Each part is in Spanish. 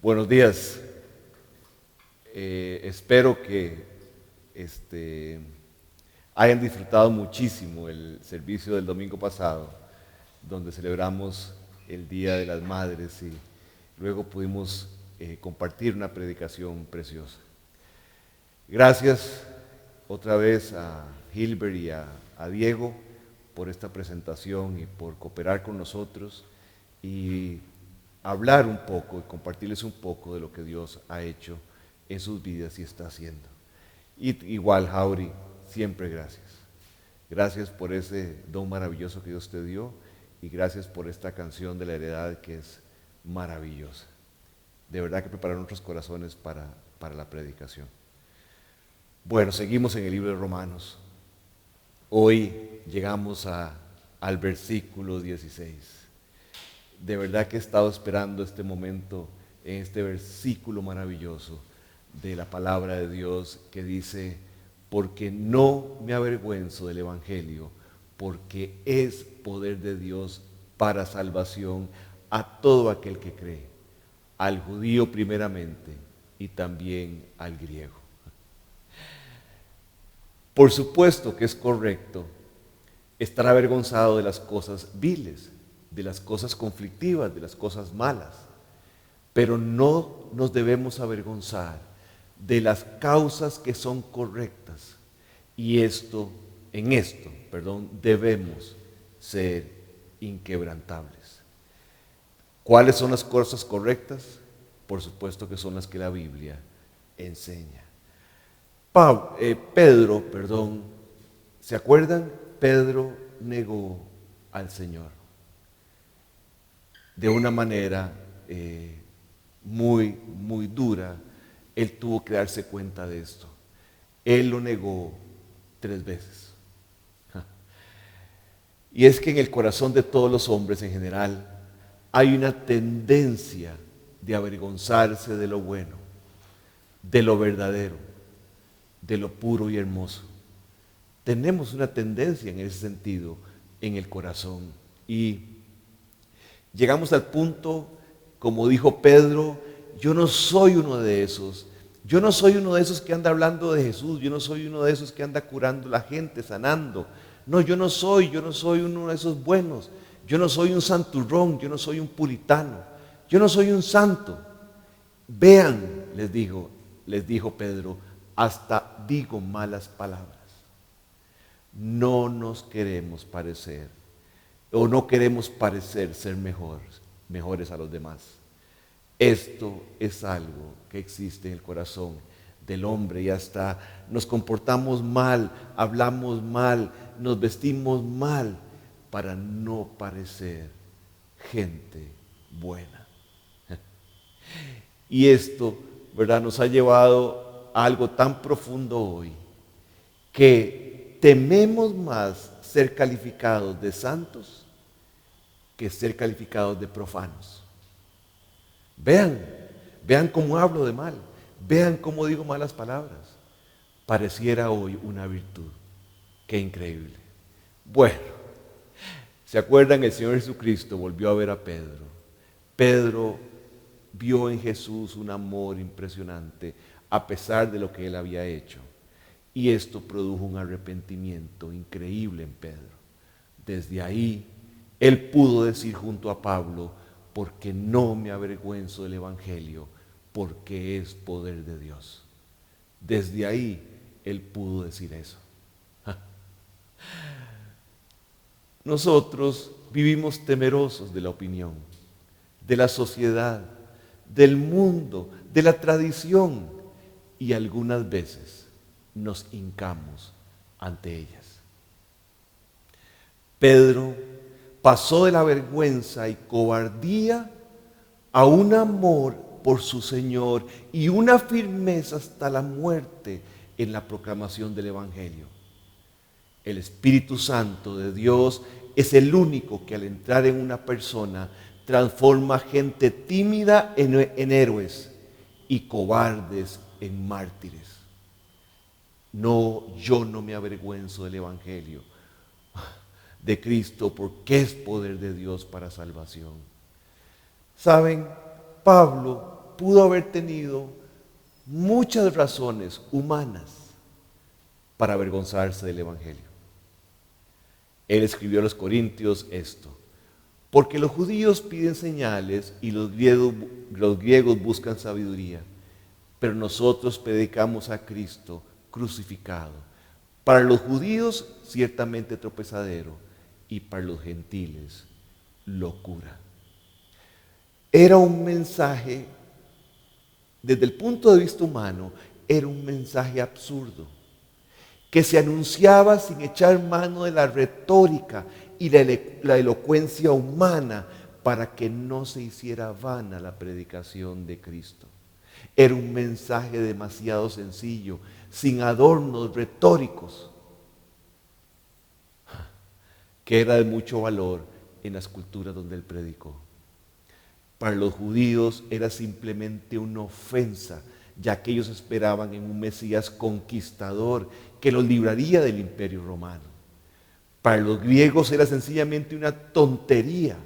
Buenos días. Espero que hayan disfrutado muchísimo el servicio del domingo pasado, donde celebramos el Día de las Madres y luego pudimos compartir una predicación preciosa. Gracias otra vez a Gilbert y a Diego por esta presentación y por cooperar con nosotros y hablar un poco y compartirles un poco de lo que Dios ha hecho en sus vidas y está haciendo. Y igual, Jauri, siempre gracias. Gracias por ese don maravilloso que Dios te dio y gracias por esta canción de la heredad que es maravillosa. De verdad que prepararon nuestros corazones para la predicación. Bueno, seguimos en el libro de Romanos. Hoy llegamos al versículo 16. De verdad que he estado esperando este momento en este versículo maravilloso de la palabra de Dios que dice, porque no me avergüenzo del Evangelio, porque es poder de Dios para salvación a todo aquel que cree, al judío primeramente y también al griego. Por supuesto que es correcto estar avergonzado de las cosas viles, de las cosas conflictivas, de las cosas malas, pero no nos debemos avergonzar de las causas que son correctas y en esto, debemos ser inquebrantables. ¿Cuáles son las cosas correctas? Por supuesto que son las que la Biblia enseña. Pedro, ¿se acuerdan? Pedro negó al Señor de una manera muy dura. Él tuvo que darse cuenta de esto. Él lo negó 3 veces. Y es que en el corazón de todos los hombres en general hay una tendencia de avergonzarse de lo bueno, de lo verdadero, de lo puro y hermoso. Tenemos una tendencia en ese sentido en el corazón. Y llegamos al punto, como dijo Pedro, yo no soy uno de esos. Yo no soy uno de esos que anda hablando de Jesús. Yo no soy uno de esos que anda curando a la gente, sanando. No, yo no soy uno de esos buenos. Yo no soy un santurrón, yo no soy un puritano. Yo no soy un santo. Vean, les dijo Pedro, hasta digo malas palabras. No nos queremos parecer, o no queremos parecer ser mejores a los demás. Esto es algo que existe en el corazón del hombre y hasta nos comportamos mal, hablamos mal, nos vestimos mal para no parecer gente buena. Y esto, nos ha llevado a algo tan profundo hoy que tememos más ser calificados de santos que ser calificados de profanos. Vean cómo hablo de mal, vean cómo digo malas palabras. Pareciera hoy una virtud. Qué increíble. Bueno, ¿se acuerdan? El Señor Jesucristo volvió a ver a Pedro. Pedro vio en Jesús un amor impresionante a pesar de lo que él había hecho. Y esto produjo un arrepentimiento increíble en Pedro. Desde ahí, él pudo decir junto a Pablo, porque no me avergüenzo del Evangelio, porque es poder de Dios. Desde ahí, él pudo decir eso. Nosotros vivimos temerosos de la opinión, de la sociedad, del mundo, de la tradición, y algunas veces nos hincamos ante ellas. Pedro pasó de la vergüenza y cobardía a un amor por su Señor y una firmeza hasta la muerte en la proclamación del Evangelio. El Espíritu Santo de Dios es el único que al entrar en una persona transforma gente tímida en héroes y cobardes en mártires. No, yo no me avergüenzo del Evangelio de Cristo porque es poder de Dios para salvación. ¿Saben? Pablo pudo haber tenido muchas razones humanas para avergonzarse del Evangelio. Él escribió a los Corintios esto: porque los judíos piden señales y los griegos buscan sabiduría, pero nosotros predicamos a Cristo crucificado. Para los judíos ciertamente tropezadero y para los gentiles locura. Era un mensaje, desde el punto de vista humano, era un mensaje absurdo, que se anunciaba sin echar mano de la retórica y la elocuencia humana para que no se hiciera vana la predicación de Cristo. Era un mensaje demasiado sencillo, sin adornos retóricos, que era de mucho valor en las culturas donde él predicó. Para los judíos era simplemente una ofensa, ya que ellos esperaban en un Mesías conquistador que los libraría del imperio romano. Para los griegos era sencillamente una tontería,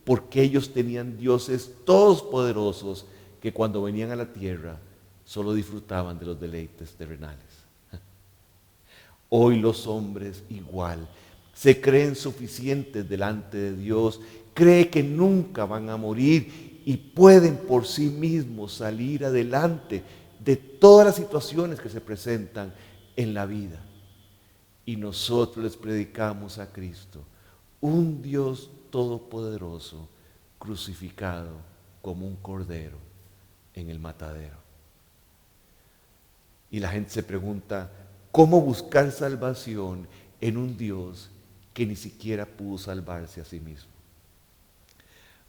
porque ellos tenían dioses todopoderosos que cuando venían a la tierra solo disfrutaban de los deleites terrenales. Hoy los hombres igual se creen suficientes delante de Dios, creen que nunca van a morir y pueden por sí mismos salir adelante de todas las situaciones que se presentan en la vida. Y nosotros les predicamos a Cristo, un Dios todopoderoso, crucificado como un cordero en el matadero. Y la gente se pregunta, ¿cómo buscar salvación en un Dios que ni siquiera pudo salvarse a sí mismo?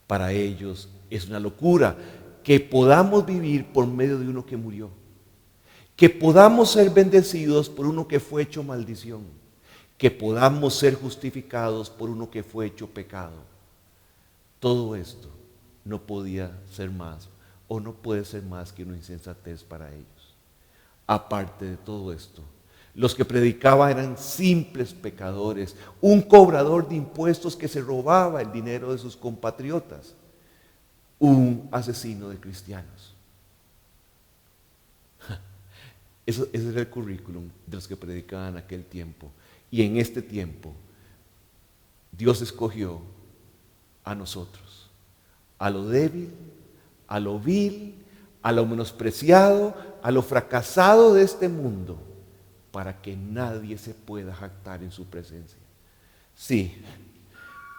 Para ellos es una locura que podamos vivir por medio de uno que murió, que podamos ser bendecidos por uno que fue hecho maldición, que podamos ser justificados por uno que fue hecho pecado. Todo esto no podía ser más o no puede ser más que una insensatez para ellos. Aparte de todo esto, los que predicaban eran simples pecadores, un cobrador de impuestos que se robaba el dinero de sus compatriotas, un asesino de cristianos. Ese era el currículum de los que predicaban en aquel tiempo. Y en este tiempo, Dios escogió a nosotros, a lo débil, a lo vil, a lo menospreciado, a lo fracasado de este mundo, para que nadie se pueda jactar en su presencia. Sí,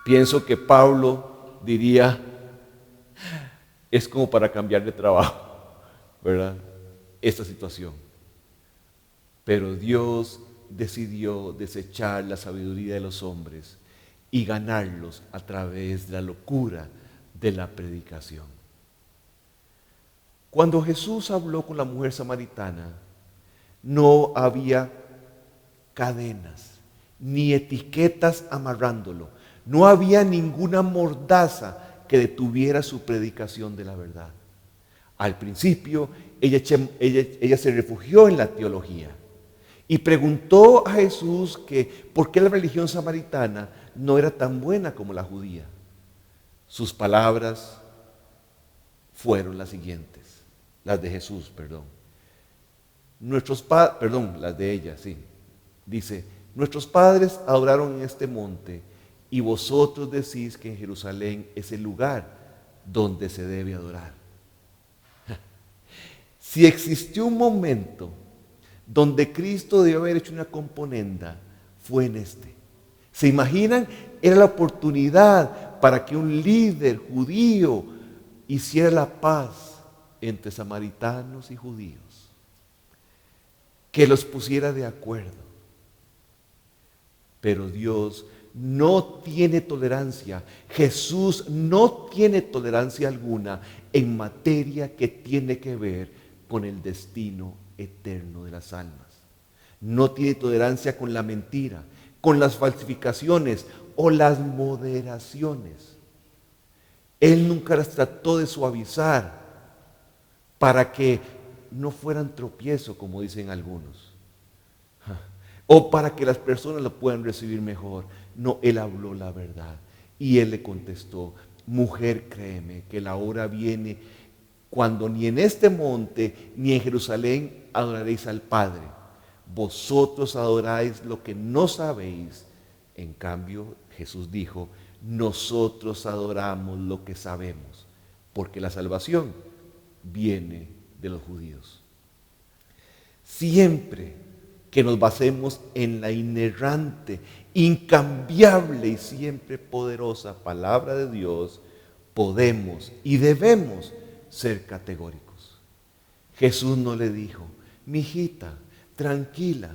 pienso que Pablo diría, es como para cambiar de trabajo, ¿verdad? Esta situación. Pero Dios decidió desechar la sabiduría de los hombres y ganarlos a través de la locura de la predicación. Cuando Jesús habló con la mujer samaritana, no había cadenas ni etiquetas amarrándolo. No había ninguna mordaza que detuviera su predicación de la verdad. Al principio, ella se refugió en la teología y preguntó a Jesús que por qué la religión samaritana no era tan buena como la judía. Sus palabras fueron las siguientes, las de Jesús, las de ella, sí. Dice, nuestros padres adoraron en este monte y vosotros decís que en Jerusalén es el lugar donde se debe adorar. Si existió un momento donde Cristo debió haber hecho una componenda, fue en este. ¿Se imaginan? Era la oportunidad para que un líder judío hiciera la paz entre samaritanos y judíos, que los pusiera de acuerdo. Pero Dios no tiene tolerancia, Jesús no tiene tolerancia alguna en materia que tiene que ver con el destino eterno de las almas. No tiene tolerancia con la mentira, con las falsificaciones o las moderaciones. Él nunca las trató de suavizar para que no fueran tropiezo, como dicen algunos, o para que las personas lo puedan recibir mejor. No, Él habló la verdad y Él le contestó, mujer, créeme que la hora viene cuando ni en este monte ni en Jerusalén adoraréis al Padre. Vosotros adoráis lo que no sabéis. En cambio, Jesús dijo, nosotros adoramos lo que sabemos, porque la salvación viene de los judíos. Siempre que nos basemos en la inerrante, incambiable y siempre poderosa palabra de Dios, podemos y debemos ser categóricos. Jesús no le dijo, mijita, tranquila,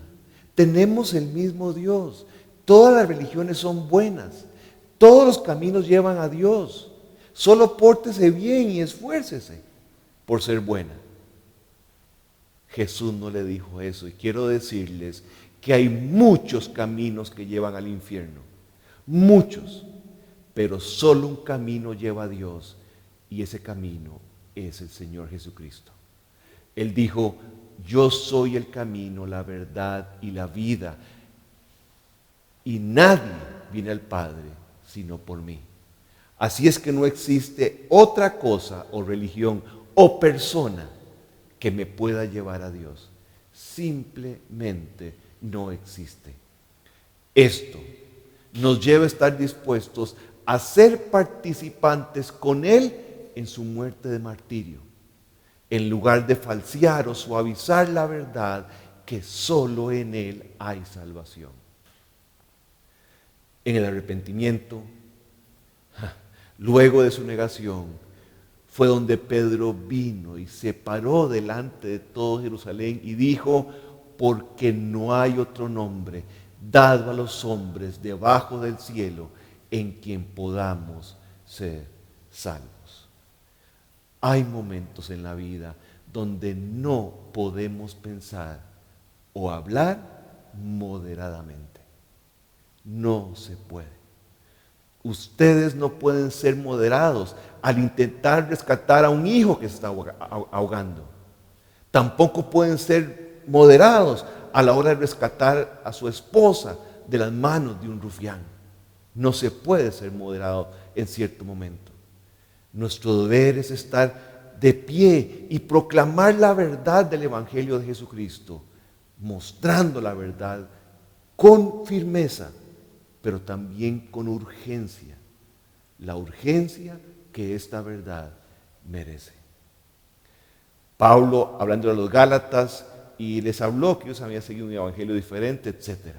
tenemos el mismo Dios, todas las religiones son buenas, todos los caminos llevan a Dios, solo pórtese bien y esfuércese por ser buena. Jesús no le dijo eso, y quiero decirles que hay muchos caminos que llevan al infierno, muchos, pero solo un camino lleva a Dios, y ese camino es el Señor Jesucristo. Él dijo, yo soy el camino, la verdad y la vida, y nadie viene al Padre sino por mí. Así es que no existe otra cosa o religión o persona que me pueda llevar a Dios. Simplemente no existe. Esto nos lleva a estar dispuestos a ser participantes con Él en su muerte de martirio, en lugar de falsear o suavizar la verdad que solo en Él hay salvación. En el arrepentimiento, luego de su negación, fue donde Pedro vino y se paró delante de todo Jerusalén y dijo, porque no hay otro nombre dado a los hombres debajo del cielo en quien podamos ser salvos. Hay momentos en la vida donde no podemos pensar o hablar moderadamente. No se puede. Ustedes no pueden ser moderados al intentar rescatar a un hijo que se está ahogando. Tampoco pueden ser moderados a la hora de rescatar a su esposa de las manos de un rufián. No se puede ser moderado en cierto momento. Nuestro deber es estar de pie y proclamar la verdad del Evangelio de Jesucristo, mostrando la verdad con firmeza, pero también con urgencia, la urgencia que esta verdad merece. Pablo, hablando de los Gálatas, y les habló que ellos habían seguido un evangelio diferente, etc.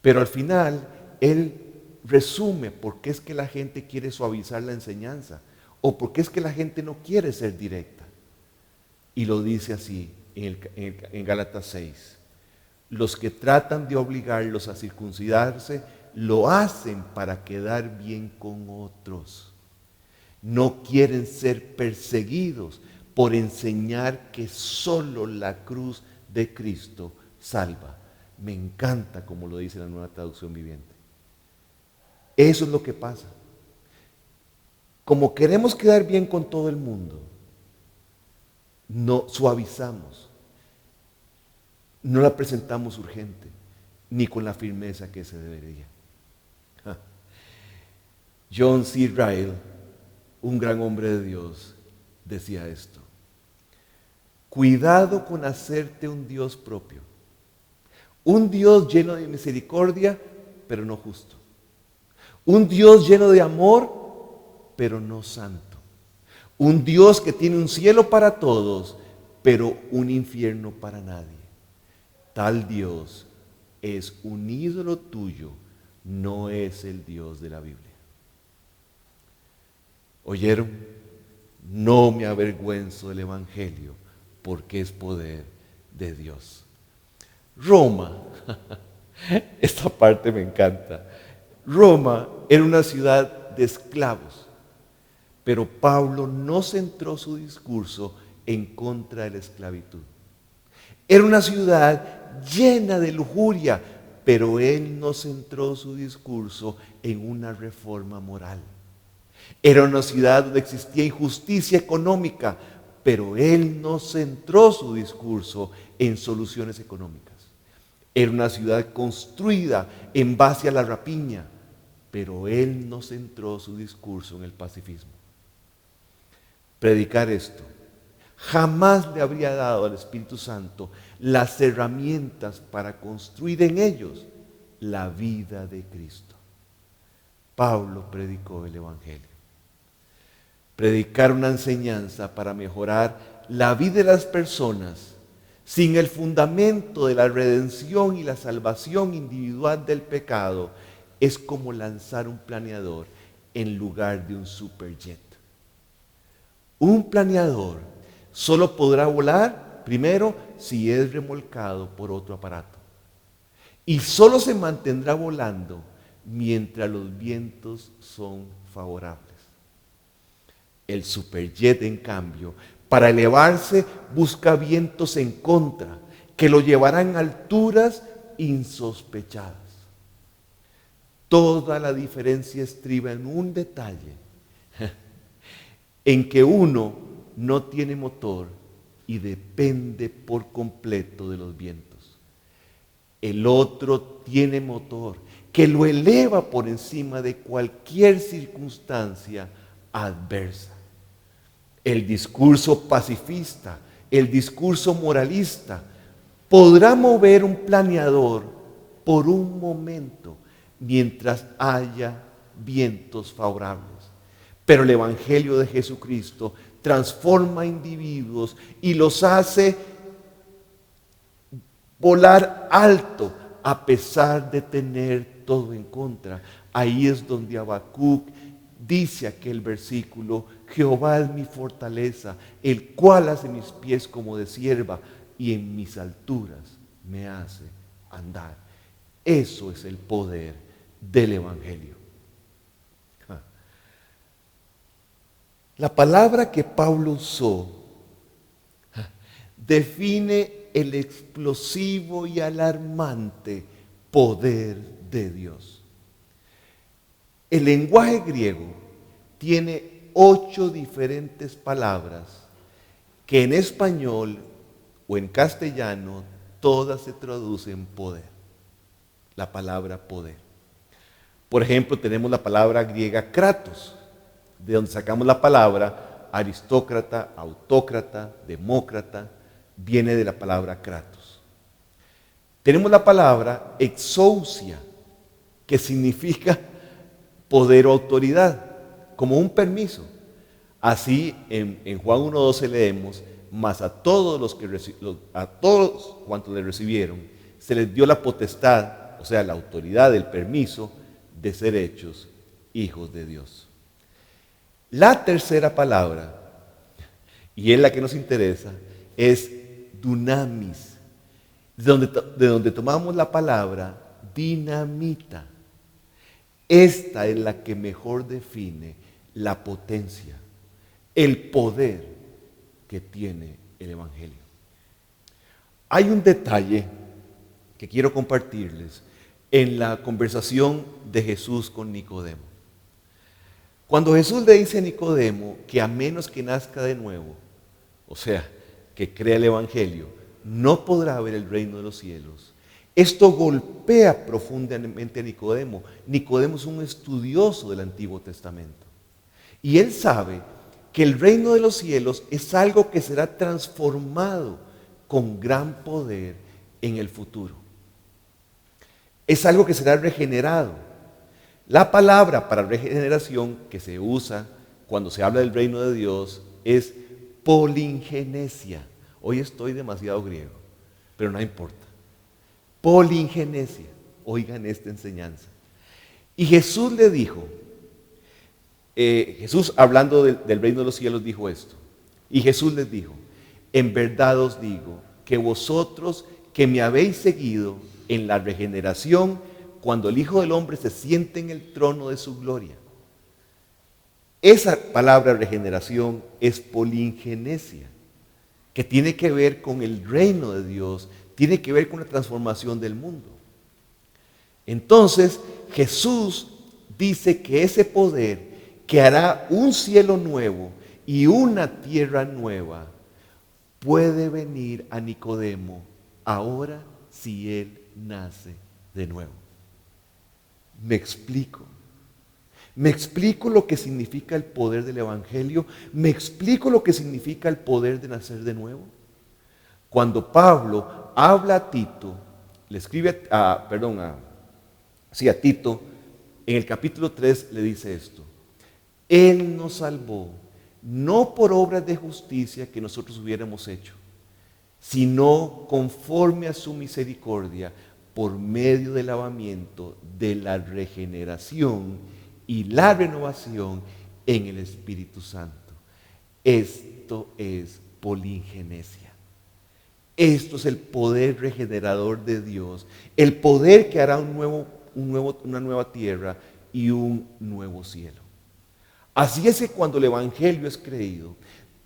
Pero al final, él resume por qué es que la gente quiere suavizar la enseñanza, o por qué es que la gente no quiere ser directa. Y lo dice así en Gálatas 6. Los que tratan de obligarlos a circuncidarse lo hacen para quedar bien con otros. No quieren ser perseguidos por enseñar que solo la cruz de Cristo salva. Me encanta como lo dice la Nueva Traducción Viviente. Eso es lo que pasa. Como queremos quedar bien con todo el mundo, no suavizamos. No la presentamos urgente, ni con la firmeza que se debería. John C. Ryle, un gran hombre de Dios, decía esto: cuidado con hacerte un Dios propio, un Dios lleno de misericordia, pero no justo, un Dios lleno de amor, pero no santo, un Dios que tiene un cielo para todos, pero un infierno para nadie. Tal Dios es un ídolo tuyo, no es el Dios de la Biblia. ¿Oyeron? No me avergüenzo del Evangelio, porque es poder de Dios. Roma, esta parte me encanta. Roma era una ciudad de esclavos, pero Pablo no centró su discurso en contra de la esclavitud. Era una ciudad llena de lujuria, pero él no centró su discurso en una reforma moral. Era una ciudad donde existía injusticia económica, pero él no centró su discurso en soluciones económicas. Era una ciudad construida en base a la rapiña, pero él no centró su discurso en el pacifismo. predicar esto, jamás le habría dado al Espíritu Santo las herramientas para construir en ellos la vida de Cristo. Pablo predicó el Evangelio. Predicar una enseñanza para mejorar la vida de las personas sin el fundamento de la redención y la salvación individual del pecado es como lanzar un planeador en lugar de un superjet. Un planeador solo podrá volar, primero, si es remolcado por otro aparato. Y solo se mantendrá volando mientras los vientos son favorables. El superjet, en cambio, para elevarse busca vientos en contra, que lo llevarán a alturas insospechadas. Toda la diferencia estriba en un detalle, en que uno no tiene motor y depende por completo de los vientos. El otro tiene motor que lo eleva por encima de cualquier circunstancia adversa. El discurso pacifista, el discurso moralista, podrá mover un planeador por un momento mientras haya vientos favorables. Pero el Evangelio de Jesucristo transforma a individuos y los hace volar alto a pesar de tener todo en contra. Ahí es donde Habacuc dice aquel versículo: Jehová es mi fortaleza, el cual hace mis pies como de cierva y en mis alturas me hace andar. Eso es el poder del Evangelio. La palabra que Pablo usó define el explosivo y alarmante poder de Dios. El lenguaje griego tiene 8 diferentes palabras que en español o en castellano todas se traducen poder. La palabra poder. Por ejemplo, tenemos la palabra griega kratos, de donde sacamos la palabra aristócrata, autócrata, demócrata, viene de la palabra kratos. Tenemos la palabra exousia, que significa poder o autoridad, como un permiso. Así en Juan 1:12 leemos: mas a todos cuantos le recibieron, se les dio la potestad, o sea, la autoridad, el permiso de ser hechos hijos de Dios. La tercera palabra, y es la que nos interesa, es dunamis, de donde tomamos la palabra dinamita. Esta es la que mejor define la potencia, el poder que tiene el Evangelio. Hay un detalle que quiero compartirles en la conversación de Jesús con Nicodemo. Cuando Jesús le dice a Nicodemo que a menos que nazca de nuevo, o sea, que crea el Evangelio, no podrá ver el reino de los cielos, esto golpea profundamente a Nicodemo. Nicodemo es un estudioso del Antiguo Testamento. Y él sabe que el reino de los cielos es algo que será transformado con gran poder en el futuro. Es algo que será regenerado. La palabra para regeneración que se usa cuando se habla del reino de Dios es polingenesia. Hoy estoy demasiado griego, pero no importa. Polingenesia. Oigan esta enseñanza. Y Jesús le dijo, Jesús hablando del reino de los cielos dijo esto. Y Jesús les dijo: en verdad os digo que vosotros que me habéis seguido en la regeneración, cuando el Hijo del Hombre se siente en el trono de su gloria. Esa palabra regeneración es polingenesia, que tiene que ver con el reino de Dios, tiene que ver con la transformación del mundo. Entonces, Jesús dice que ese poder que hará un cielo nuevo y una tierra nueva puede venir a Nicodemo ahora si él nace de nuevo. Me explico. ¿Me explico lo que significa el poder del Evangelio? ¿Me explico lo que significa el poder de nacer de nuevo? Cuando Pablo habla a Tito, le escribe a Tito, en el capítulo 3 le dice esto: Él nos salvó, no por obras de justicia que nosotros hubiéramos hecho, sino conforme a su misericordia, por medio del lavamiento de la regeneración y la renovación en el Espíritu Santo. Esto es polingenesia. Esto es el poder regenerador de Dios, el poder que hará una nueva tierra y un nuevo cielo. Así es que cuando el Evangelio es creído,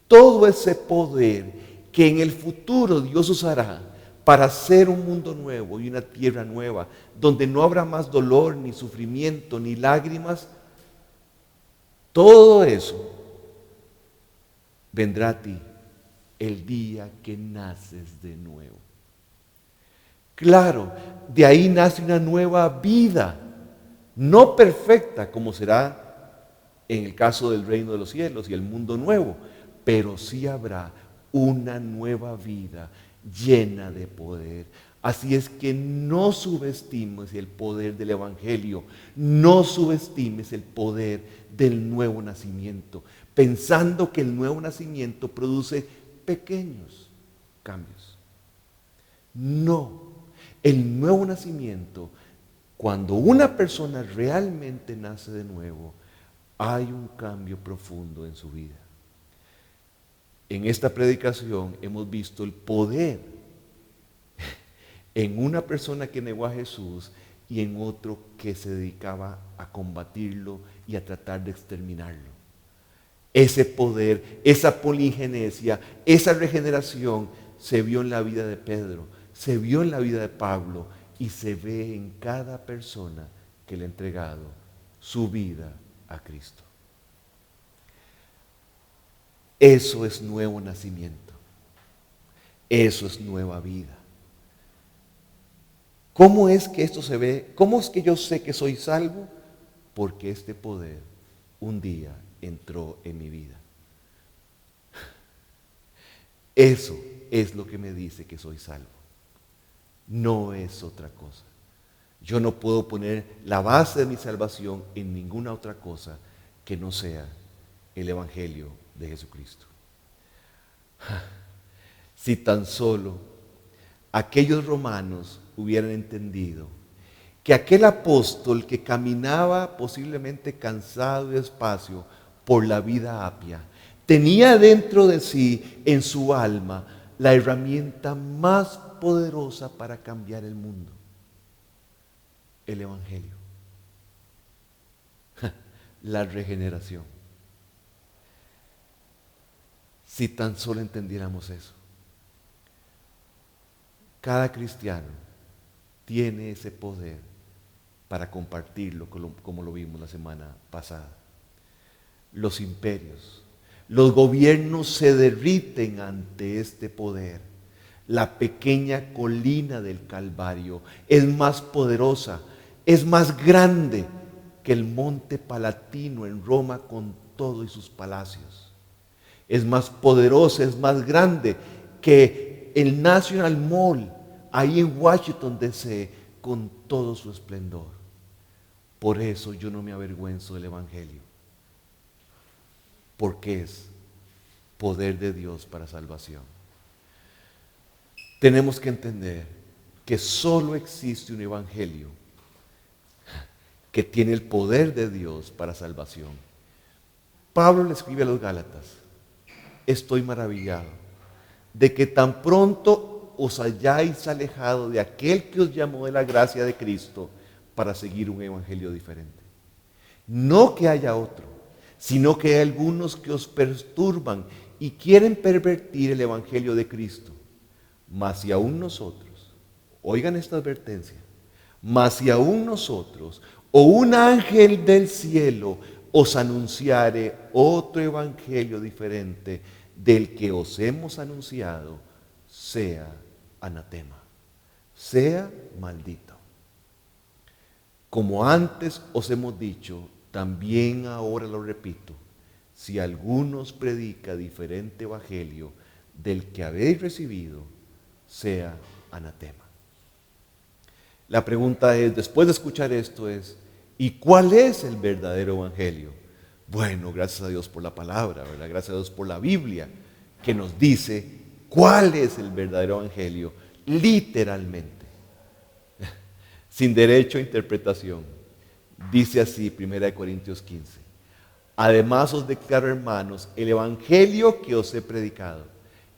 todo ese poder que en el futuro Dios usará para hacer un mundo nuevo y una tierra nueva, donde no habrá más dolor, ni sufrimiento, ni lágrimas, todo eso vendrá a ti el día que naces de nuevo. Claro, de ahí nace una nueva vida, no perfecta como será en el caso del reino de los cielos y el mundo nuevo, pero sí habrá una nueva vida llena de poder. Así es que no subestimes el poder del Evangelio, no subestimes el poder del nuevo nacimiento, pensando que el nuevo nacimiento produce pequeños cambios. No, el nuevo nacimiento, cuando una persona realmente nace de nuevo, hay un cambio profundo en su vida. En esta predicación hemos visto el poder en una persona que negó a Jesús y en otro que se dedicaba a combatirlo y a tratar de exterminarlo. Ese poder, esa polingenesia, esa regeneración se vio en la vida de Pedro, se vio en la vida de Pablo y se ve en cada persona que le ha entregado su vida a Cristo. Eso es nuevo nacimiento. Eso es nueva vida. ¿Cómo es que esto se ve? ¿Cómo es que yo sé que soy salvo? Porque este poder un día entró en mi vida. Eso es lo que me dice que soy salvo. No es otra cosa. Yo no puedo poner la base de mi salvación en ninguna otra cosa que no sea el Evangelio de Jesucristo. Si tan solo aquellos romanos hubieran entendido que aquel apóstol que caminaba posiblemente cansado y despacio por la vida apia, tenía dentro de sí, en su alma, la herramienta más poderosa para cambiar el mundo: el Evangelio, la regeneración. Si tan solo entendiéramos eso. Cada cristiano tiene ese poder para compartirlo, como lo vimos la semana pasada. Los imperios, los gobiernos se derriten ante este poder. La pequeña colina del Calvario es más poderosa, es más grande que el monte Palatino en Roma con todo y sus palacios. Es más poderosa, es más grande que el National Mall ahí en Washington DC con todo su esplendor. Por eso yo no me avergüenzo del Evangelio, porque es poder de Dios para salvación. Tenemos que entender que solo existe un Evangelio que tiene el poder de Dios para salvación. Pablo le escribe a los Gálatas: estoy maravillado de que tan pronto os hayáis alejado de aquel que os llamó de la gracia de Cristo para seguir un evangelio diferente. No que haya otro, sino que hay algunos que os perturban y quieren pervertir el evangelio de Cristo. Mas si aún nosotros, oigan esta advertencia, mas si aún nosotros o un ángel del cielo os anunciare otro evangelio diferente del que os hemos anunciado, sea anatema, sea maldito. Como antes os hemos dicho, también ahora lo repito, si alguno os predica diferente evangelio del que habéis recibido, sea anatema. La pregunta es, después de escuchar esto es, ¿y cuál es el verdadero evangelio? Bueno, gracias a Dios por la palabra, ¿verdad? Gracias a Dios por la Biblia, que nos dice cuál es el verdadero evangelio, literalmente, sin derecho a interpretación. Dice así, 1 Corintios 15. Además os declaro, hermanos, el evangelio que os he predicado,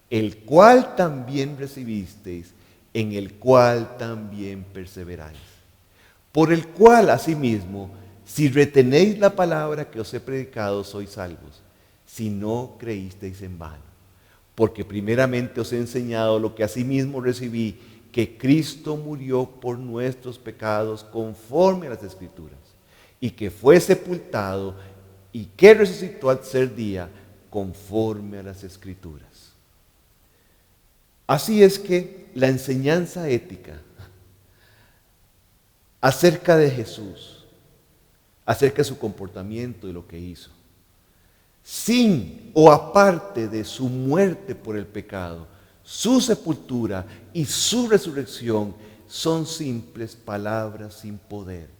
el cual también recibisteis, en el cual también perseveráis. Por el cual, asimismo, si retenéis la palabra que os he predicado, sois salvos, si no creísteis en vano. Porque primeramente os he enseñado lo que asimismo recibí, que Cristo murió por nuestros pecados conforme a las Escrituras, y que fue sepultado y que resucitó al tercer día conforme a las Escrituras. Así es que la enseñanza ética acerca de Jesús, acerca de su comportamiento y lo que hizo, sin o aparte de su muerte por el pecado, su sepultura y su resurrección, son simples palabras sin poder.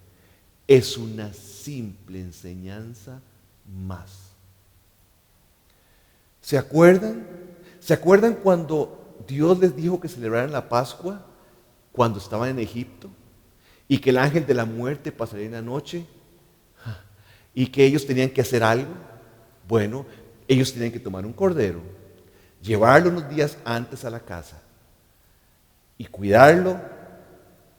Es una simple enseñanza más. ¿Se acuerdan? ¿Se acuerdan cuando Dios les dijo que celebraran la Pascua cuando estaban en Egipto? Y que el ángel de la muerte pasaría en la noche. Y que ellos tenían que hacer algo. Bueno, ellos tenían que tomar un cordero, llevarlo unos días antes a la casa y cuidarlo.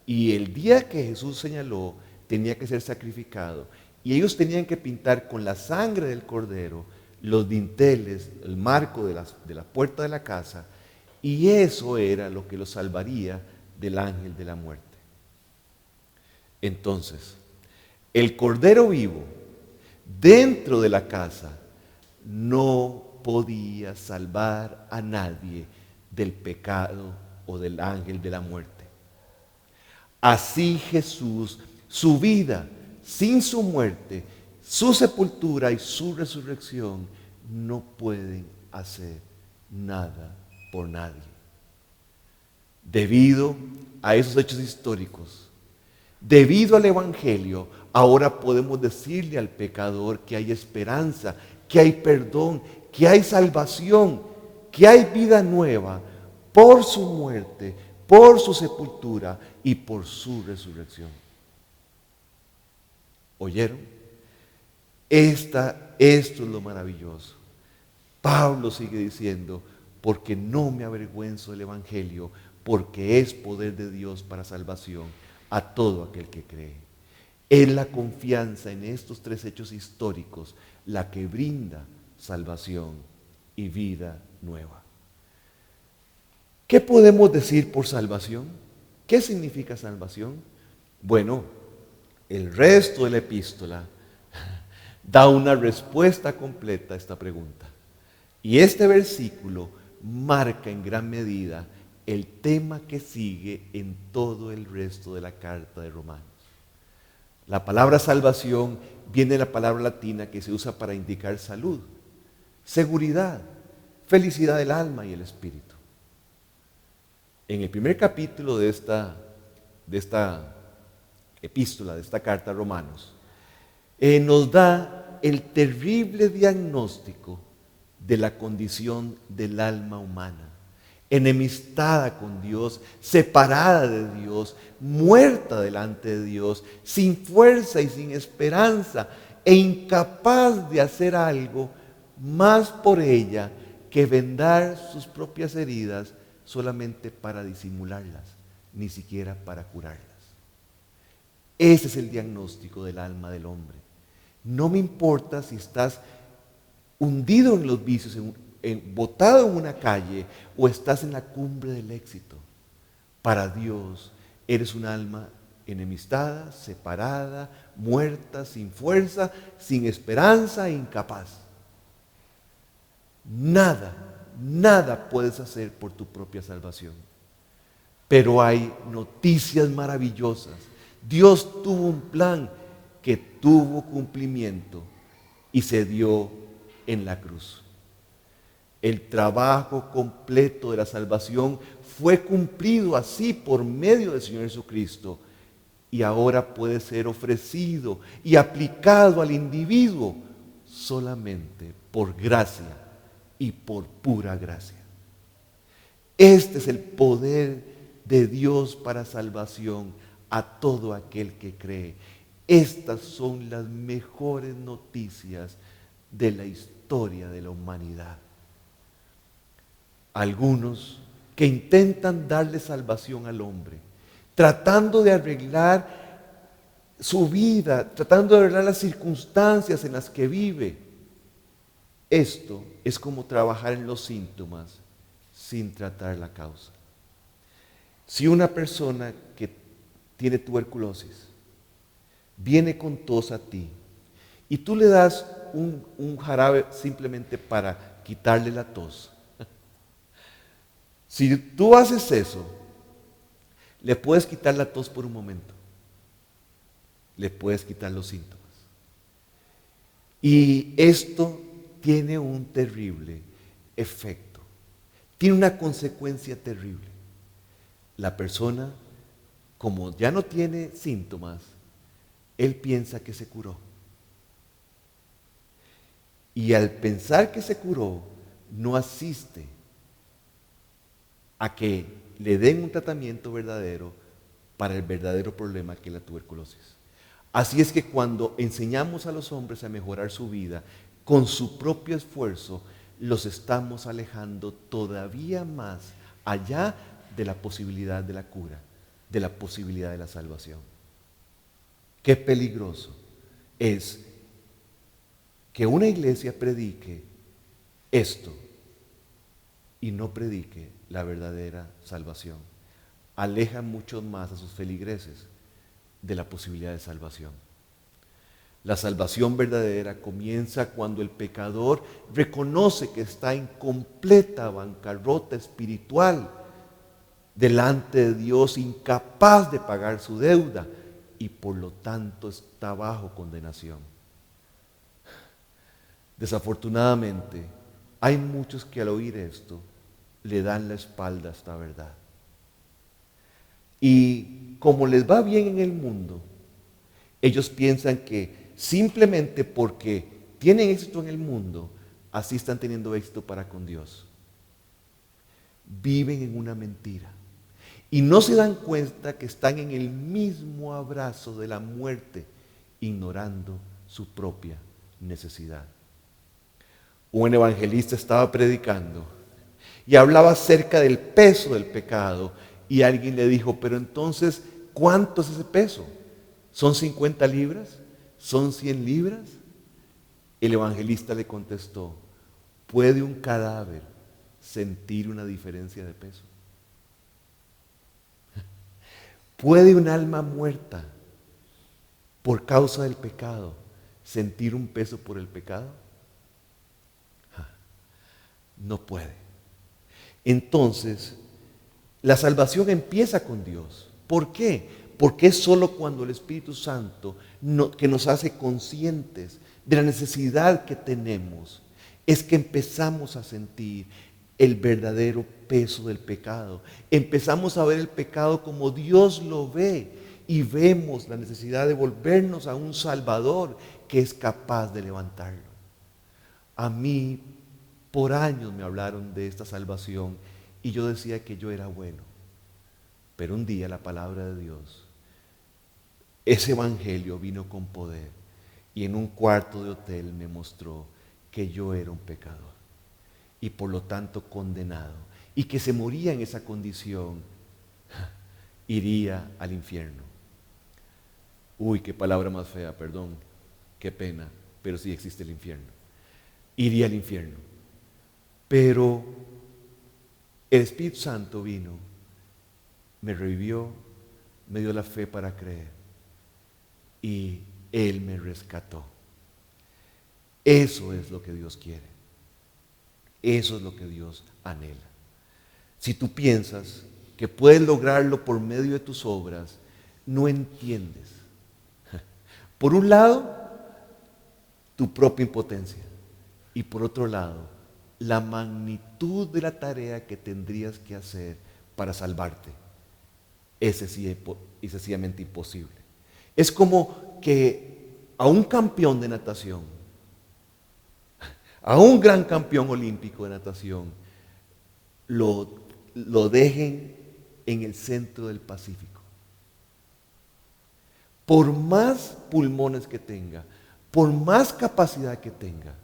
Y el día que Jesús señaló tenía que ser sacrificado. Y ellos tenían que pintar con la sangre del cordero los dinteles, el marco de la puerta de la casa. Y eso era lo que los salvaría del ángel de la muerte. Entonces, el cordero vivo dentro de la casa no podía salvar a nadie del pecado o del ángel de la muerte. Así Jesús, su vida sin su muerte, su sepultura y su resurrección no pueden hacer nada por nadie. Debido a esos hechos históricos, debido al Evangelio, ahora podemos decirle al pecador que hay esperanza, que hay perdón, que hay salvación, que hay vida nueva por su muerte, por su sepultura y por su resurrección. ¿Oyeron? Esto es lo maravilloso. Pablo sigue diciendo, porque no me avergüenzo del Evangelio, porque es poder de Dios para salvación a todo aquel que cree. Es la confianza en estos tres hechos históricos la que brinda salvación y vida nueva. ¿Qué podemos decir por salvación? ¿Qué significa salvación? Bueno, el resto de la epístola da una respuesta completa a esta pregunta. Y este versículo marca en gran medida el tema que sigue en todo el resto de la carta de Romanos. La palabra salvación viene de la palabra latina que se usa para indicar salud, seguridad, felicidad del alma y el espíritu. En el primer capítulo de esta epístola, de esta carta a Romanos, nos da el terrible diagnóstico de la condición del alma humana, enemistada con Dios, separada de Dios, muerta delante de Dios, sin fuerza y sin esperanza, e incapaz de hacer algo más por ella que vendar sus propias heridas solamente para disimularlas, ni siquiera para curarlas. Ese es el diagnóstico del alma del hombre. No me importa si estás hundido en los vicios, botado en una calle o estás en la cumbre del éxito. Para Dios eres un alma enemistada, separada, muerta, sin fuerza, sin esperanza e incapaz. Nada puedes hacer por tu propia salvación. Pero hay noticias maravillosas. Dios tuvo un plan que tuvo cumplimiento y se dio en la cruz. El trabajo completo de la salvación fue cumplido así por medio del Señor Jesucristo y ahora puede ser ofrecido y aplicado al individuo solamente por gracia y por pura gracia. Este es el poder de Dios para salvación a todo aquel que cree. Estas son las mejores noticias de la historia de la humanidad. Algunos que intentan darle salvación al hombre, tratando de arreglar su vida, tratando de arreglar las circunstancias en las que vive. Esto es como trabajar en los síntomas sin tratar la causa. Si una persona que tiene tuberculosis viene con tos a ti y tú le das un jarabe simplemente para quitarle la tos, si tú haces eso, le puedes quitar la tos por un momento, le puedes quitar los síntomas. Y esto tiene un terrible efecto, tiene una consecuencia terrible. La persona, como ya no tiene síntomas, él piensa que se curó. Y al pensar que se curó, no asiste a que le den un tratamiento verdadero para el verdadero problema que es la tuberculosis. Así es que cuando enseñamos a los hombres a mejorar su vida con su propio esfuerzo, los estamos alejando todavía más allá de la posibilidad de la cura, de la posibilidad de la salvación. Qué peligroso es que una iglesia predique esto y no predique la verdadera salvación. Aleja mucho más a sus feligreses de la posibilidad de salvación. La salvación verdadera comienza cuando el pecador reconoce que está en completa bancarrota espiritual delante de Dios, incapaz de pagar su deuda y por lo tanto está bajo condenación. Desafortunadamente, hay muchos que al oír esto le dan la espalda a esta verdad. Y como les va bien en el mundo, ellos piensan que simplemente porque tienen éxito en el mundo, así están teniendo éxito para con Dios. Viven en una mentira y no se dan cuenta que están en el mismo abrazo de la muerte, ignorando su propia necesidad. Un evangelista estaba predicando y hablaba acerca del peso del pecado y alguien le dijo, pero entonces, ¿cuánto es ese peso? ¿Son 50 libras? ¿Son 100 libras? El evangelista le contestó, ¿puede un cadáver sentir una diferencia de peso? ¿Puede un alma muerta por causa del pecado sentir un peso por el pecado? No puede. Entonces, la salvación empieza con Dios. ¿Por qué? Porque es solo cuando el Espíritu Santo que nos hace conscientes de la necesidad que tenemos, es que empezamos a sentir el verdadero peso del pecado. Empezamos a ver el pecado como Dios lo ve y vemos la necesidad de volvernos a un Salvador que es capaz de levantarlo. A mí, por años me hablaron de esta salvación y yo decía que yo era bueno. Pero un día la palabra de Dios, ese evangelio vino con poder y en un cuarto de hotel me mostró que yo era un pecador y por lo tanto condenado y que se moría en esa condición, iría al infierno. Uy, qué palabra más fea, perdón, qué pena, pero sí existe el infierno. Iría al infierno. Pero el Espíritu Santo vino, me revivió, me dio la fe para creer y Él me rescató. Eso es lo que Dios quiere. Eso es lo que Dios anhela. Si tú piensas que puedes lograrlo por medio de tus obras, no entiendes. Por un lado, tu propia impotencia. Y por otro lado, la magnitud de la tarea que tendrías que hacer para salvarte es sencillamente imposible. Es como que a un campeón de natación, a un gran campeón olímpico de natación, lo dejen en el centro del Pacífico. Por más pulmones que tenga, por más capacidad que tenga,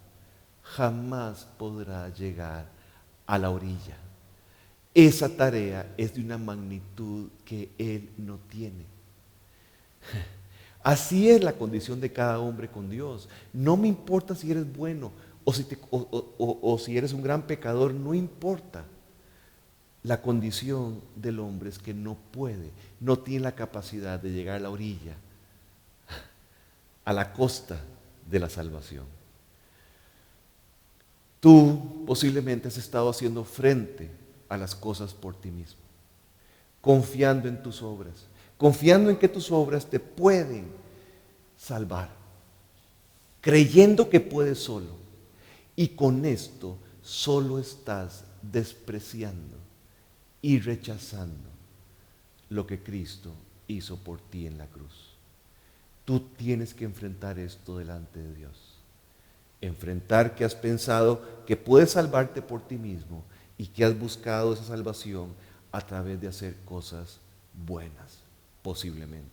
jamás podrá llegar a la orilla. Esa tarea es de una magnitud que él no tiene. Así es la condición de cada hombre con Dios. No me importa si eres bueno o si eres un gran pecador, no importa. La condición del hombre es que no puede, no tiene la capacidad de llegar a la orilla, a la costa de la salvación. Tú posiblemente has estado haciendo frente a las cosas por ti mismo, confiando en tus obras, confiando en que tus obras te pueden salvar, creyendo que puedes solo. Y con esto solo estás despreciando y rechazando lo que Cristo hizo por ti en la cruz. Tú tienes que enfrentar esto delante de Dios. Enfrentar que has pensado que puedes salvarte por ti mismo y que has buscado esa salvación a través de hacer cosas buenas, posiblemente.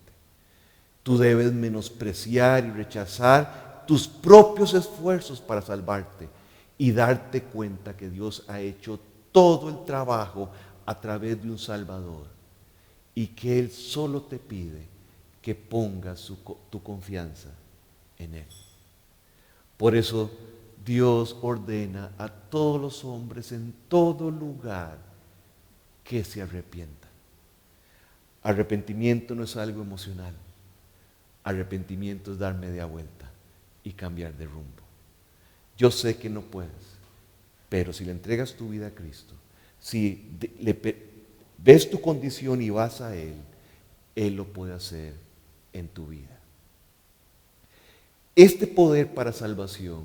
Tú debes menospreciar y rechazar tus propios esfuerzos para salvarte y darte cuenta que Dios ha hecho todo el trabajo a través de un Salvador y que Él solo te pide que pongas tu confianza en Él. Por eso Dios ordena a todos los hombres en todo lugar que se arrepientan. Arrepentimiento no es algo emocional. Arrepentimiento es dar media vuelta y cambiar de rumbo. Yo sé que no puedes, pero si le entregas tu vida a Cristo, si ves tu condición y vas a Él, Él lo puede hacer en tu vida. Este poder para salvación,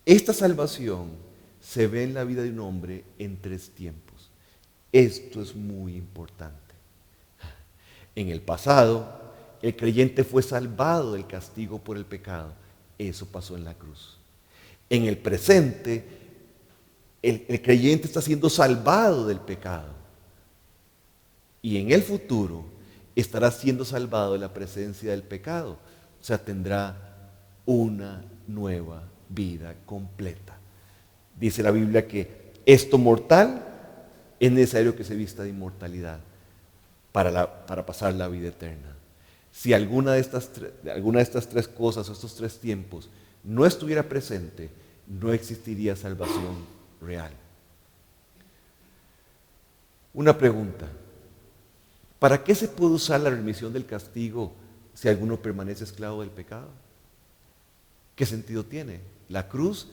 esta salvación se ve en la vida de un hombre en 3 tiempos. Esto es muy importante. En el pasado, el creyente fue salvado del castigo por el pecado. Eso pasó en la cruz. En el presente, el creyente está siendo salvado del pecado. Y en el futuro, estará siendo salvado de la presencia del pecado. O sea, tendrá una nueva vida completa. Dice la Biblia que esto mortal es necesario que se vista de inmortalidad para pasar la vida eterna. Si alguna de estas 3 cosas o estos 3 tiempos no estuviera presente, no existiría salvación real. Una pregunta: ¿para qué se puede usar la remisión del castigo si alguno permanece esclavo del pecado? ¿Qué sentido tiene? La cruz,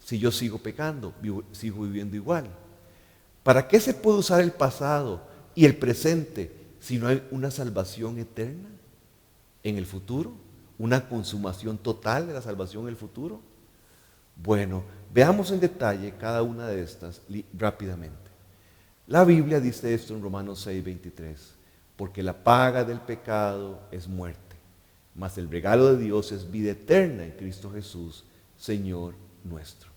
si yo sigo pecando, sigo viviendo igual. ¿Para qué se puede usar el pasado y el presente si no hay una salvación eterna en el futuro? ¿Una consumación total de la salvación en el futuro? Bueno, veamos en detalle cada una de estas rápidamente. La Biblia dice esto en Romanos 6:23, porque la paga del pecado es muerte, mas el regalo de Dios es vida eterna en Cristo Jesús, Señor nuestro.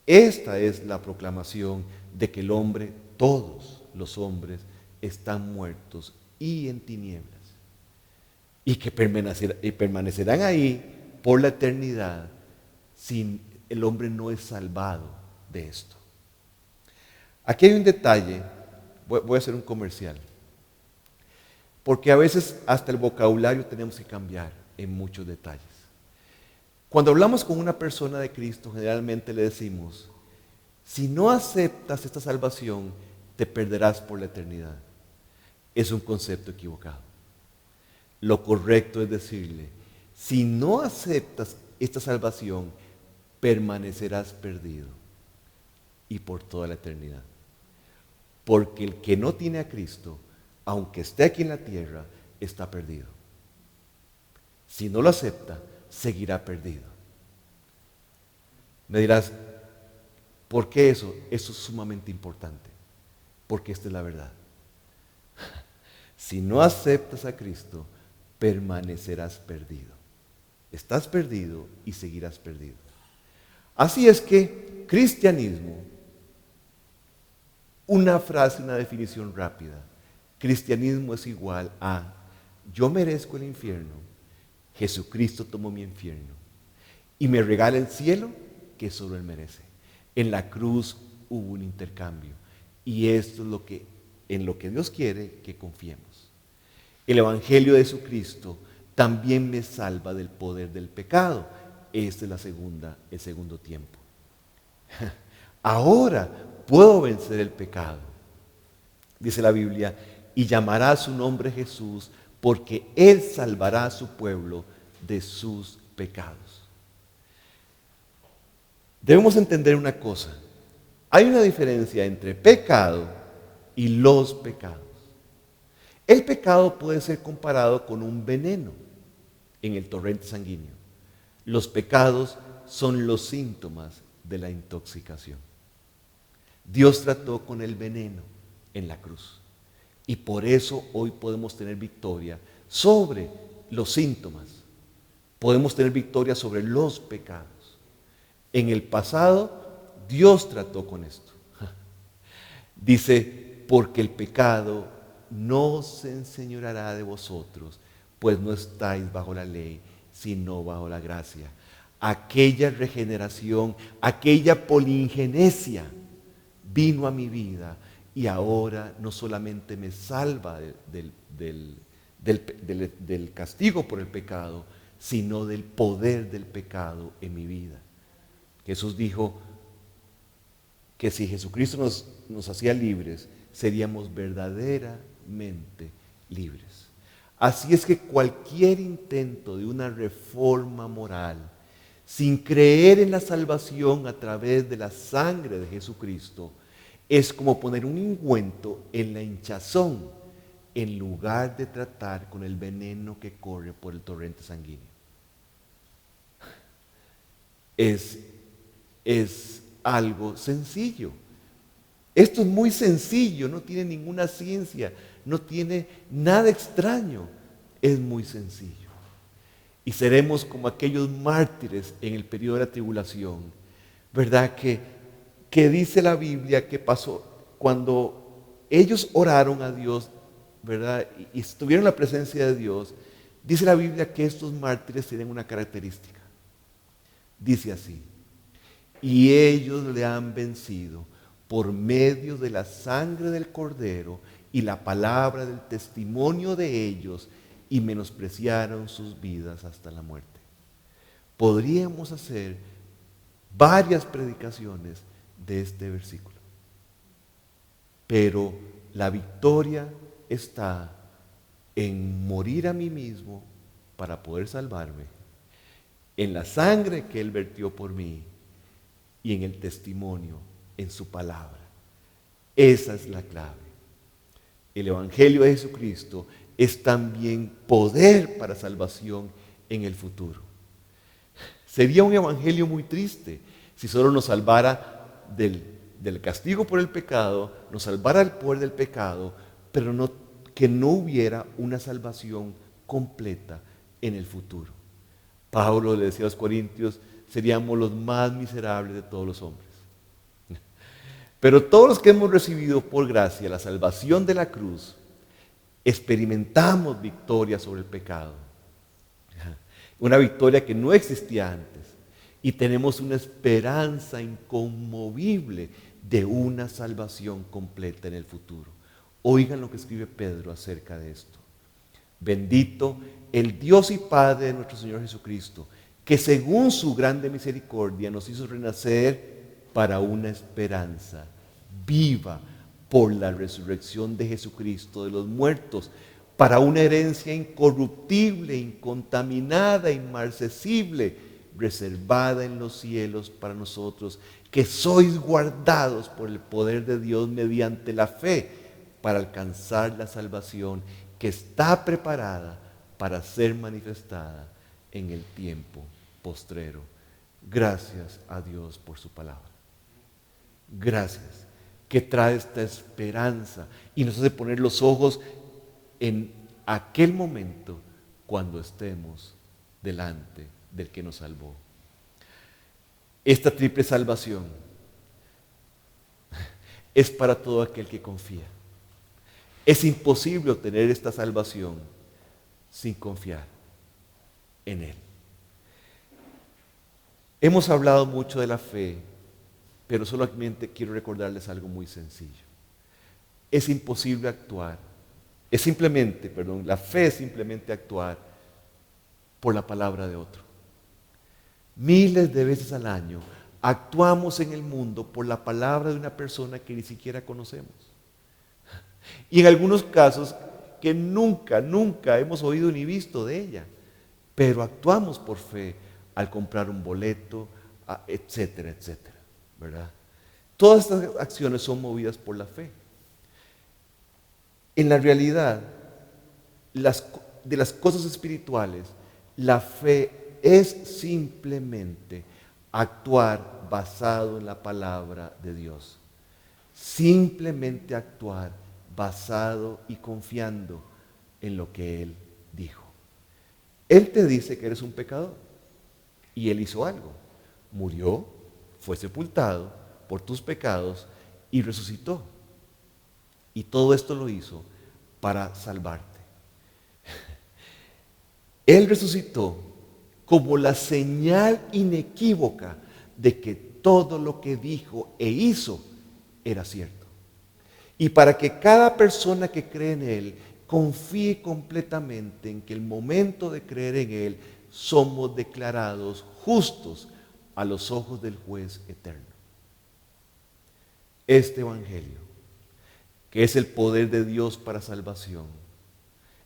Esta es la proclamación de que el hombre, todos los hombres, están muertos y en tinieblas, y que permanecerán ahí por la eternidad si el hombre no es salvado de esto. Aquí hay un detalle, voy a hacer un comercial, porque a veces hasta el vocabulario tenemos que cambiar en muchos detalles. Cuando hablamos con una persona de Cristo, generalmente le decimos: si no aceptas esta salvación, te perderás por la eternidad. Es un concepto equivocado. Lo correcto es decirle: si no aceptas esta salvación, permanecerás perdido y por toda la eternidad. Porque el que no tiene a Cristo, aunque esté aquí en la tierra, está perdido. Si no lo acepta, seguirá perdido. Me dirás, ¿por qué eso? Eso es sumamente importante, porque esta es la verdad. Si no aceptas a Cristo, permanecerás perdido. Estás perdido y seguirás perdido. Así es que cristianismo, una frase, una definición rápida. Cristianismo es igual a: yo merezco el infierno, Jesucristo tomó mi infierno y me regala el cielo que solo Él merece. En la cruz hubo un intercambio y esto es en lo que Dios quiere que confiemos. El Evangelio de Jesucristo también me salva del poder del pecado. Este es el segundo tiempo. Ahora puedo vencer el pecado. Dice la Biblia, y llamará su nombre Jesús, porque Él salvará a su pueblo de sus pecados. Debemos entender una cosa. Hay una diferencia entre pecado y los pecados. El pecado puede ser comparado con un veneno en el torrente sanguíneo. Los pecados son los síntomas de la intoxicación. Dios trató con el veneno en la cruz. Y por eso hoy podemos tener victoria sobre los síntomas. Podemos tener victoria sobre los pecados. En el pasado, Dios trató con esto. Dice, porque el pecado no se enseñoreará de vosotros, pues no estáis bajo la ley, sino bajo la gracia. Aquella regeneración, aquella polingenesia vino a mi vida y ahora no solamente me salva del castigo por el pecado, sino del poder del pecado en mi vida. Jesús dijo que si Jesucristo nos hacía libres, seríamos verdaderamente libres. Así es que cualquier intento de una reforma moral, sin creer en la salvación a través de la sangre de Jesucristo, es como poner un ungüento en la hinchazón en lugar de tratar con el veneno que corre por el torrente sanguíneo. Es algo sencillo. Esto es muy sencillo, no tiene ninguna ciencia, no tiene nada extraño, es muy sencillo. Y seremos como aquellos mártires en el periodo de la tribulación, ¿verdad? Que dice la Biblia que pasó cuando ellos oraron a Dios, ¿verdad? Y estuvieron en la presencia de Dios. Dice la Biblia que estos mártires tienen una característica. Dice así: y ellos le han vencido por medio de la sangre del Cordero y la palabra del testimonio de ellos, y menospreciaron sus vidas hasta la muerte. Podríamos hacer varias predicaciones de este versículo, pero la victoria está en morir a mí mismo para poder salvarme, en la sangre que Él vertió por mí y en el testimonio, en su palabra. Esa es la clave. El Evangelio de Jesucristo es también poder para salvación en el futuro. Sería un evangelio muy triste si solo nos salvara del castigo por el pecado, nos salvara del poder del pecado, pero que no hubiera una salvación completa en el futuro. Pablo le decía a los corintios, seríamos los más miserables de todos los hombres. Pero todos los que hemos recibido por gracia la salvación de la cruz, experimentamos victoria sobre el pecado. Una victoria que no existía antes. Y tenemos una esperanza inconmovible de una salvación completa en el futuro. Oigan lo que escribe Pedro acerca de esto. Bendito el Dios y Padre de nuestro Señor Jesucristo, que según su grande misericordia nos hizo renacer para una esperanza viva por la resurrección de Jesucristo de los muertos, para una herencia incorruptible, incontaminada, inmarcesible, reservada en los cielos para nosotros, que sois guardados por el poder de Dios mediante la fe, para alcanzar la salvación que está preparada para ser manifestada en el tiempo postrero. Gracias a Dios por su palabra. Gracias, que trae esta esperanza y nos hace poner los ojos en aquel momento cuando estemos delante del que nos salvó. Esta triple salvación es para todo aquel que confía. Es imposible obtener esta salvación sin confiar en Él. Hemos hablado mucho de la fe, pero solamente quiero recordarles algo muy sencillo. Es imposible actuar, la fe es simplemente actuar por la palabra de otro. Miles de veces al año actuamos en el mundo por la palabra de una persona que ni siquiera conocemos. Y en algunos casos que nunca hemos oído ni visto de ella, pero actuamos por fe al comprar un boleto, etcétera, etcétera, ¿verdad? Todas estas acciones son movidas por la fe. En la realidad, de las cosas espirituales, la fe es simplemente actuar basado en la palabra de Dios. Simplemente actuar basado y confiando en lo que Él dijo. Él te dice que eres un pecador y Él hizo algo. Murió, fue sepultado por tus pecados y resucitó. Y todo esto lo hizo para salvarte. Él resucitó como la señal inequívoca de que todo lo que dijo e hizo era cierto. Y para que cada persona que cree en Él confíe completamente en que el momento de creer en Él somos declarados justos a los ojos del juez eterno. Este Evangelio, que es el poder de Dios para salvación,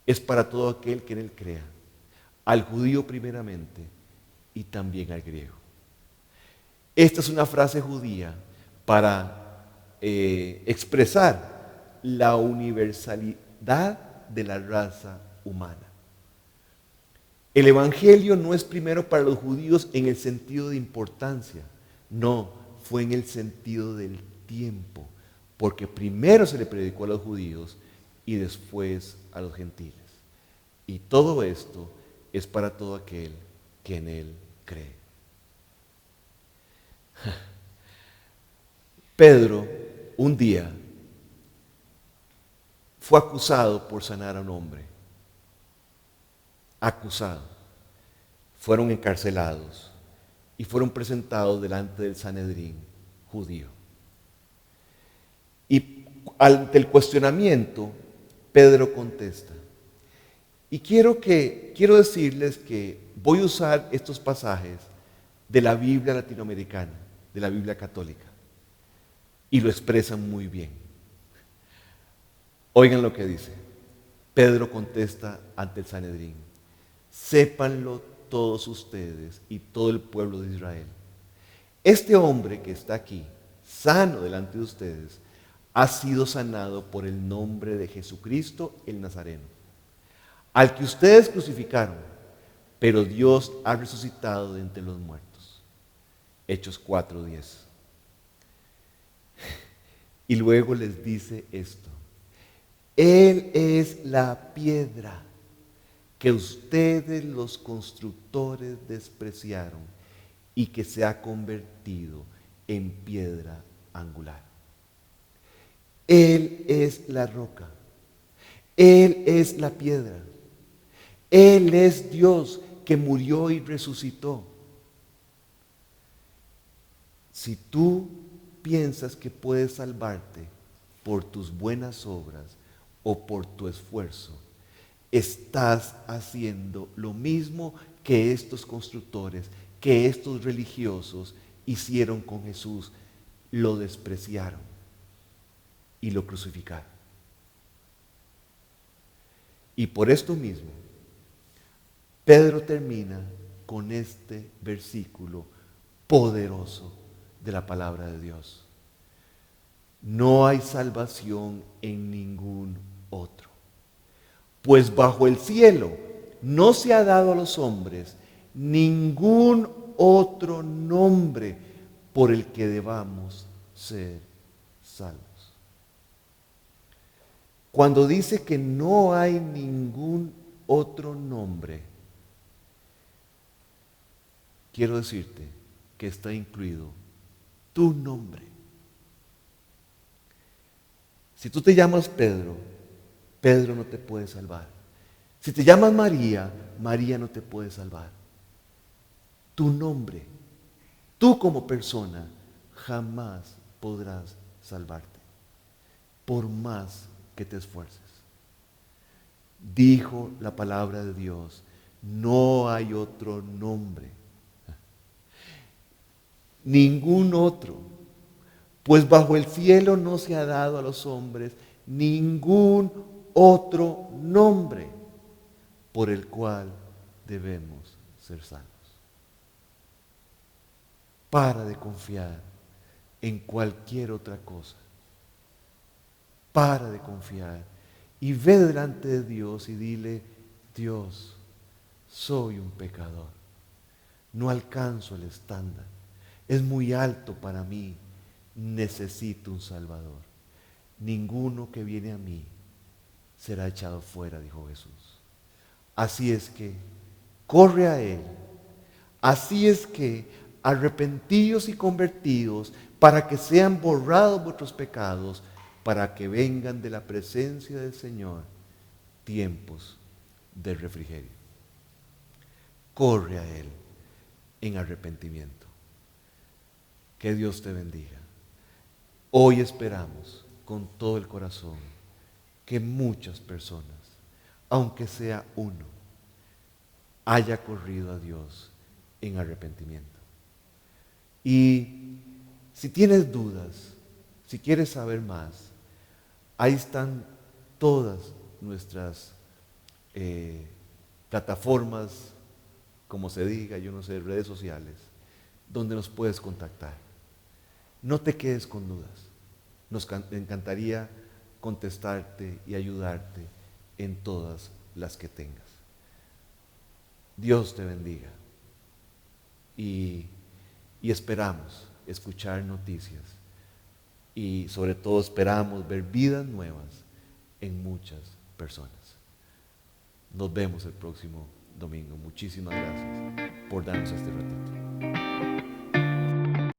es para todo aquel que en Él crea, al judío primeramente y también al griego. Esta es una frase judía para expresar la universalidad de la raza humana. El Evangelio no es primero para los judíos en el sentido de importancia, no, fue en el sentido del tiempo, porque primero se le predicó a los judíos y después a los gentiles. Y todo esto es para todo aquel que en Él cree. Pedro un día fue acusado por sanar a un hombre. Acusado. Fueron encarcelados y fueron presentados delante del Sanedrín judío. Y ante el cuestionamiento, Pedro contesta. Y quiero decirles que voy a usar estos pasajes de la Biblia latinoamericana, de la Biblia católica, y lo expresan muy bien. Oigan lo que dice. Pedro contesta ante el Sanedrín: sépanlo todos ustedes y todo el pueblo de Israel. Este hombre que está aquí, sano delante de ustedes, ha sido sanado por el nombre de Jesucristo el Nazareno, al que ustedes crucificaron, pero Dios ha resucitado de entre los muertos. Hechos 4:10. Y luego les dice esto: Él es la piedra que ustedes los constructores despreciaron y que se ha convertido en piedra angular. Él es la roca, Él es la piedra, Él es Dios que murió y resucitó. Si tú piensas que puedes salvarte por tus buenas obras o por tu esfuerzo, estás haciendo lo mismo que estos constructores, que estos religiosos hicieron con Jesús. Lo despreciaron y lo crucificaron. Y por esto mismo, Pedro termina con este versículo poderoso de la palabra de Dios: no hay salvación en ningún otro, pues bajo el cielo no se ha dado a los hombres ningún otro nombre por el que debamos ser salvos. Cuando dice que no hay ningún otro nombre, quiero decirte que está incluido tu nombre. Si tú te llamas Pedro, Pedro no te puede salvar. Si te llamas María, María no te puede salvar. Tu nombre, tú como persona, jamás podrás salvarte, por más que te esfuerces. Dijo la palabra de Dios, no hay otro nombre, ningún otro, pues bajo el cielo no se ha dado a los hombres ningún otro nombre por el cual debemos ser salvos. Para de confiar en cualquier otra cosa. Para de confiar y ve delante de Dios y dile, Dios, soy un pecador. No alcanzo el estándar. Es muy alto para mí. Necesito un Salvador. Ninguno que viene a mí será echado fuera, dijo Jesús. Así es que corre a Él. Así es que arrepentidos y convertidos para que sean borrados vuestros pecados, para que vengan de la presencia del Señor tiempos de refrigerio. Corre a Él en arrepentimiento. Que Dios te bendiga. Hoy esperamos con todo el corazón que muchas personas, aunque sea uno, haya corrido a Dios en arrepentimiento. Y si tienes dudas, si quieres saber más, ahí están todas nuestras plataformas, como se diga, yo no sé, redes sociales, donde nos puedes contactar. No te quedes con dudas. Nos encantaría contestarte y ayudarte en todas las que tengas. Dios te bendiga. Y esperamos escuchar noticias. Y sobre todo esperamos ver vidas nuevas en muchas personas. Nos vemos el próximo domingo. Muchísimas gracias por darnos este ratito.